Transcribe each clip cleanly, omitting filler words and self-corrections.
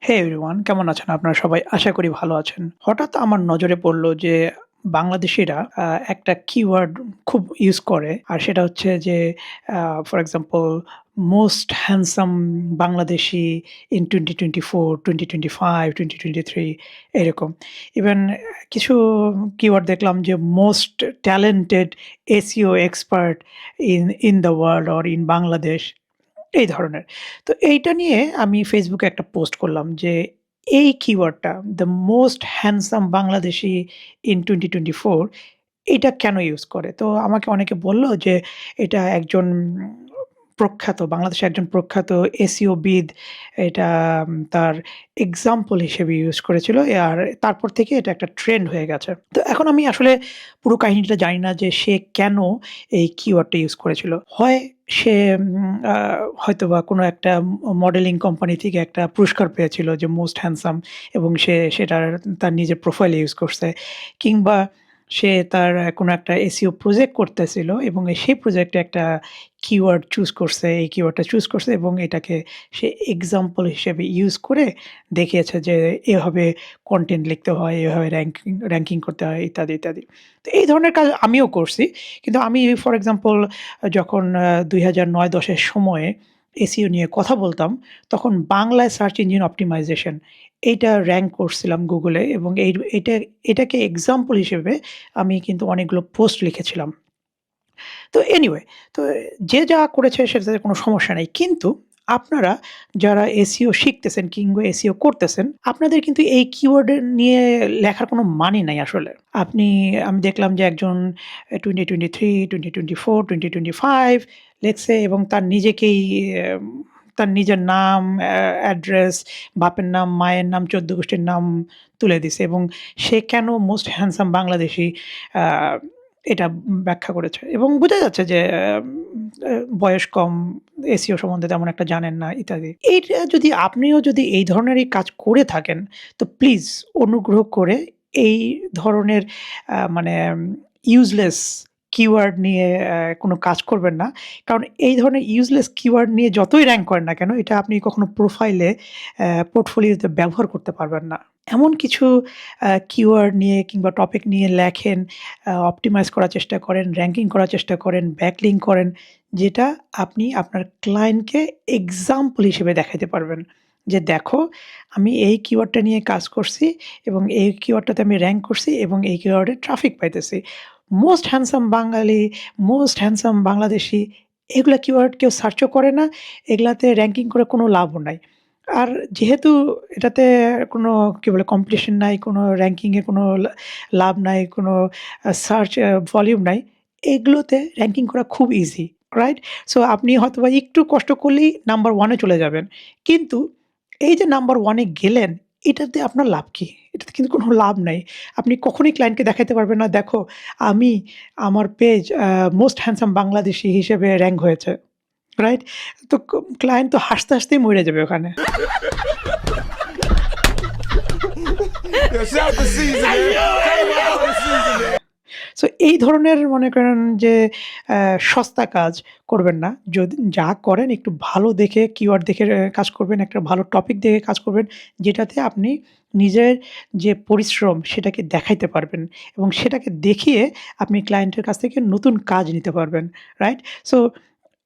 হে everyone, কেমন আছেন আপনারা সবাই? আশা করি ভালো আছেন। হঠাৎ আমার নজরে পড়ল যে বাংলাদেশীরা একটা কিওয়ার্ড খুব ইউজ করে। আর সেটা হচ্ছে যে for example most handsome Bangladeshi in 2024, 2025, 2023 এরকম। ইভেন কিছু কিওয়ার্ড দেখলাম যে most talented SEO expert in the world or in Bangladesh. এই ধরনের। তো এইটা নিয়ে আমি Facebook এ একটা পোস্ট করলাম যে, এই কিওয়ার্ডটা "the most handsome Bangladeshi in 2024" এইটা কেন ইউজ করে? তো আমাকে অনেকে বলল যে, এটা একজন প্রখ্যাত বাংলাদেশের একজন প্রখ্যাত এসইও বিদ এটা তার এক্সাম্পল হিসেবে ইউজ করেছিল। আর তারপর থেকে এটা একটা ট্রেন্ড হয়ে গেছে। তো এখন আমি আসলে পুরো কাহিনীটা জানি না যে সে কেন এই কিওয়ার্ডটা ইউজ করেছিল। হয় সে হয়তোবা কোনো একটা মডেলিং কোম্পানি থেকে একটা পুরস্কার পেয়েছিল যে মোস্ট হ্যান্ডসাম এবং সে সেটার তার নিজের প্রোফাইলে ইউজ করছে। কিংবা সে তার কোনো একটা এসইও প্রজেক্ট করতেছিল এবং সেই প্রজেক্টে একটা কিওয়ার্ড চুজ করছে। এই কিওয়ার্ডটা চুজ করছে এবং এটাকে সে এক্সাম্পল হিসেবে ইউজ করে দেখিয়েছে যে এভাবে কনটেন্ট লিখতে হয়, এভাবে র‍্যাংকিং করতে হয় ইত্যাদি, ইত্যাদি। তো এই ধরনের কাজ আমিও করছি। কিন্তু আমি ফর এক্সাম্পল যখন ২০০৯-১০ এর সময়ে এসইও নিয়ে কথা বলতাম, তখন বাংলায় সার্চ ইঞ্জিন অপটিমাইজেশন এইটা র‍্যাংক করছিলাম Google এ এবং এটাকে এক্সাম্পল হিসেবে আমি কিন্তু অনেকগুলো পোস্ট লিখেছিলাম। তো এনিওয়ে তো যে যা করেছে সেটাতে কোনো সমস্যা নাই। কিন্তু আপনারা যারা এসইও শিখতেছেন কিংবা এসইও করতেছেন, আপনাদের কিন্তু এই কিওয়ার্ড নিয়ে লেখার কোনো মানে নাই আসলে। আমি দেখলাম যে একজন 2023, 2024, 2025 লেখছে এবং তার নিজেকেই এম তার নিজের নাম, অ্যাড্রেস, বাপের নাম, মায়ের নাম, ১৪ গোষ্ঠীর নাম তুলে দিছে এবং সে কেন মোস্ট হ্যান্ডসাম বাংলাদেশী আ এটা ব্যাখ্যা করেছে এবং বোঝা যাচ্ছে যে বয়স কম, এসইও সম্বন্ধে তেমন একটা জানেন না ইত্যাদি। এইটা যদি আপনিও যদি এই ধরনেরই কাজ করে থাকেন, তো প্লিজ অনুগ্রহ করে এই ধরনের মানে ইউজলেস কিওয়ার্ড নিয়ে কোনো কাজ করবেন না। কারণ এই ধরনের ইউজলেস কিওয়ার্ড নিয়ে যতই র‍্যাংক করেন না কেন, এটা আপনি কখনো প্রোফাইলে পোর্টফোলিওতে ব্যবহার করতে পারবেন না। এমন কিছু কিওয়ার্ড নিয়ে কিংবা টপিক নিয়ে লেখেন, অপটিমাইজ করার চেষ্টা করেন, র‍্যাংকিং করার চেষ্টা করেন, ব্যাকলিঙ্ক করেন, যেটা আপনি আপনার ক্লায়েন্টকে এক্সাম্পল হিসেবে দেখাইতে পারবেন। যে দেখো আমি এই কিওয়ার্ডটা নিয়ে কাজ করছি এবং এই কিওয়ার্ডটাতে আমি র‍্যাংক করছি এবং এই কিওয়ার্ডে ট্রাফিক পাইতেছি। মোস্ট হ্যান্ডসাম বাঙালি, মোস্ট হ্যান্ডসাম বাংলাদেশী এগুলা কিওয়ার্ড কেউ সার্চও করে না। এগুলাতে র‍্যাংকিং করে কোনো লাভও নাই। আর যেহেতু এটাতে কোনো কি বলে কম্পিটিশন নাই, কোনো র‍্যাংকিং এ কোনো লাভ নাই, কোনো সার্চ ভলিউম নাই। এগুলোতে র‍্যাংকিং করা খুব ইজি, রাইট? সো আপনি হয়তোবা একটু কষ্ট করলেই নাম্বার 1 এ চলে যাবেন। কিন্তু এই যে নাম্বার 1 এ গেলেন, এটাতে আপনার লাভ কি? এটাতে কিন্তু কোনো লাভ নাই। আপনি কখনোই ক্লায়েন্টকে দেখাইতে পারবেন না, দেখো আমি আমার পেজ মোস্ট হ্যান্ডসাম বাংলাদেশী হিসেবে র‍্যাংক হয়েছে, রাইট? তো ক্লায়েন্ট তো হাসতে, হাসতেই মইরা যাবে ওখানে। Yo, shout the season, man. Tell me about the season, man. So এই ধরনের মনে করেন যে সস্তা কাজ করবেন না। যদি যা করেন একটু ভালো দেখে কিওয়ার্ড দেখে কাজ করবেন, একটা ভালো টপিক দেখে কাজ করবেন, যেটাতে আপনি নিজের যে পরিশ্রম সেটাকে দেখাইতে পারবেন এবং সেটাকে দেখিয়ে আপনি ক্লায়েন্টের কাছ থেকে নতুন কাজ নিতে পারবেন, রাইট? সো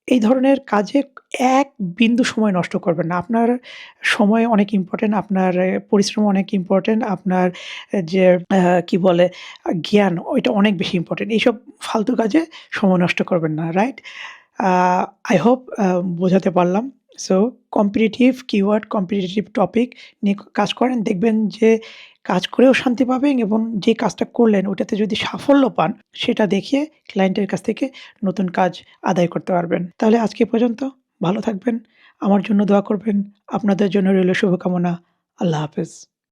এই ধরনের কাজে এক বিন্দু সময় নষ্ট করবেন না। আপনার সময় অনেক ইম্পোর্টেন্ট, আপনার পরিশ্রম অনেক ইম্পোর্টেন্ট, আপনার যে কি বলে জ্ঞান ওইটা অনেক বেশি ইম্পোর্টেন্ট। এইসব ফালতু কাজে সময় নষ্ট করবেন না, রাইট? আ I hope বোঝাতে পারলাম। So competitive keyword, competitive topic নিয়ে কাজ করেন। দেখবেন যে কাজ করেও শান্তি পাবেন এবং যে কাজটা করলেন ওটাতে যদি সাফল্য পান, সেটা দেখিয়ে ক্লায়েন্টের কাছ থেকে নতুন কাজ আদায় করতে পারবেন। তাহলে আজকে এ পর্যন্ত। ভালো থাকবেন। আমার জন্য দোয়া করবেন। আপনাদের জন্য রইল শুভকামনা। আল্লাহ হাফেজ।